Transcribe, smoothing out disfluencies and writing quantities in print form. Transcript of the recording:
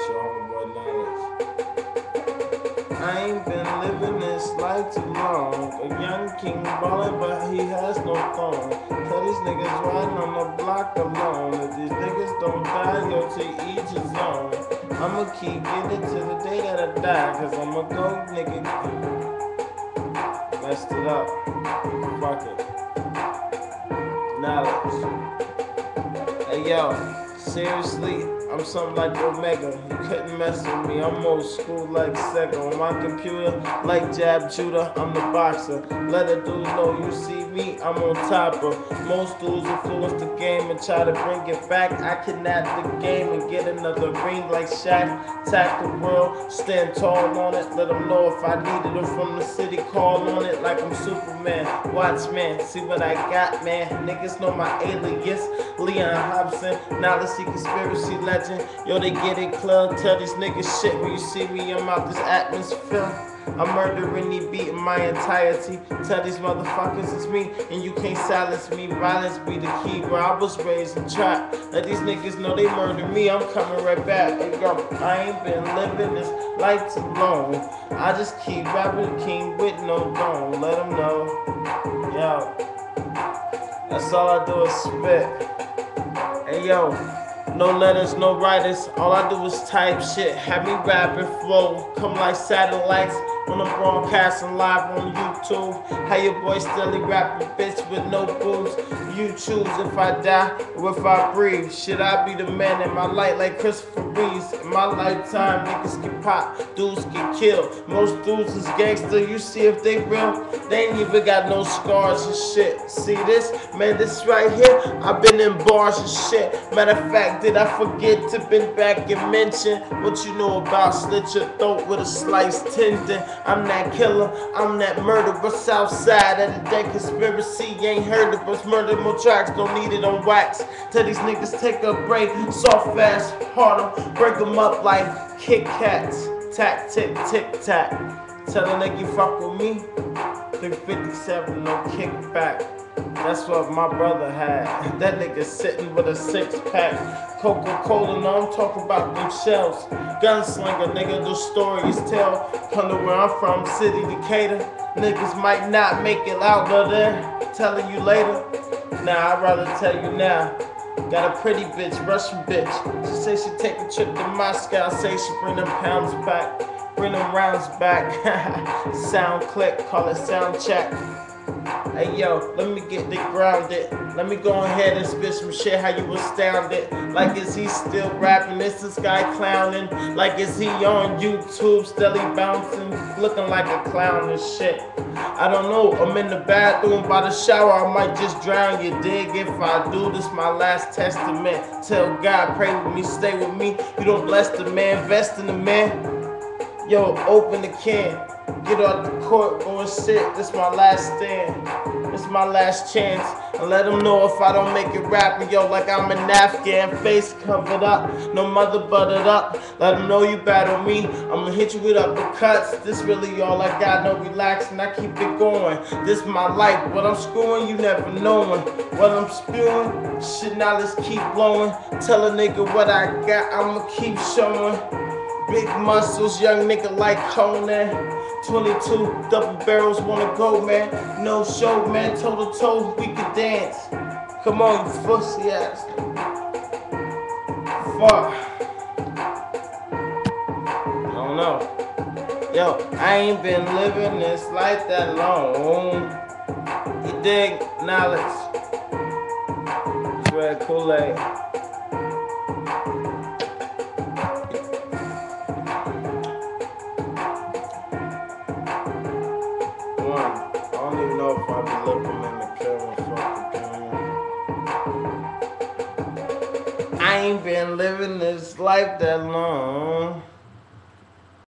It's your homeboy Knowledge. I ain't been living this life too long. A young king ballin', but he has no throne. Tell these niggas riding on the block alone. If these niggas don't die, yo, to each his own. I'ma keep getting to the day that I die, cause I'm a go nigga. Messed it up. Fuck it. Knowledge. Hey yo. Seriously, I'm something like Omega. You couldn't mess with me. I'm old school like Sega. On my computer, like Jab Judah, I'm the boxer. Let a dude know you see me, I'm on top of. Most dudes influence the game and try to bring it back. I kidnap the game and get another ring like Shaq. Attack the world, stand tall on it. Let them know if I needed them from the city, call on it like I'm Superman. Watch, man, see what I got, man. Niggas know my alias, Leon Hobson. Now let's see conspiracy legend. Yo, they get it club. Tell these niggas shit when you see me. I'm out this atmosphere. I'm murdering the beat in my entirety. Tell these motherfuckers it's me, and you can't silence me. Violence be the key where I was raised and trapped. Let these niggas know they murder me. I'm coming right back. Hey, yo, I ain't been living this life too long. I just keep rapping king with no dome. Let them know. Yo, that's all I do is spit. Hey yo, no letters, no writers, all I do is type shit. Have me rapping flow, come like satellites when I'm broadcasting live on YouTube. How your boy steadily rapping, bitch, with no booze. You choose if I die or if I breathe. Should I be the man in my light like Christopher Reeves? In my lifetime, niggas get popped, dudes get killed. Most dudes is gangster, you see if they real. They ain't even got no scars and shit. See this? Man, this right here, I've been in bars and shit. Matter of fact, did I forget to been back and mention what you know about slit your throat with a sliced tendon? I'm that killer, I'm that murderer. Southside of the day conspiracy, ain't heard of us. Murder more tracks, don't need it on wax. Tell these niggas take a break, soft fast, hard them, break them up like Kit Kats. Tack, tick, tick, tack. Tell a nigga you fuck with me, 357, no kickback. That's what my brother had. That nigga sitting with a 6-pack. Coca-Cola, no, I'm talking about them shells. Gunslinger, nigga, the story is tell. Come to where I'm from, city Decatur. Niggas might not make it out of there. Telling you later. Nah, I'd rather tell you now. Got a pretty bitch, Russian bitch. She say she take a trip to Moscow. Say she bring them pounds back. Bring them rounds back. Sound click, call it sound check. Hey yo, let me get it grounded. Let me go ahead and spit some shit how you astounded. Like is he still rapping? Is this guy clowning? Like is he on YouTube steadily bouncing? Looking like a clown and shit. I don't know, I'm in the bathroom by the shower. I might just drown, you dig? If I do, this my last testament. Tell God, pray with me, stay with me. You don't bless the man, invest in the man. Yo, open the can. Get out the court, go and sit. This my last stand. This my last chance. And let them know if I don't make it rapping, yo, like I'm an Afghan. Face covered up, no mother buttered up. Let them know you battle me. I'ma hit you with uppercuts. This really all I got, no relaxing. I keep it going. This my life. What I'm screwing, you never knowing. What I'm spewing, shit, now let's keep blowing. Tell a nigga what I got, I'ma keep showing. Big muscles, young nigga like Conan. 22 double barrels wanna go, man. No show, man. Toe to toe, we can dance. Come on, you pussy ass. Fuck. I don't know. Yo, I ain't been living this life that long. You dig? Knowledge. Red Kool-Aid. I don't even know if I'll be looking in the camera fucking. I ain't been living this life that long.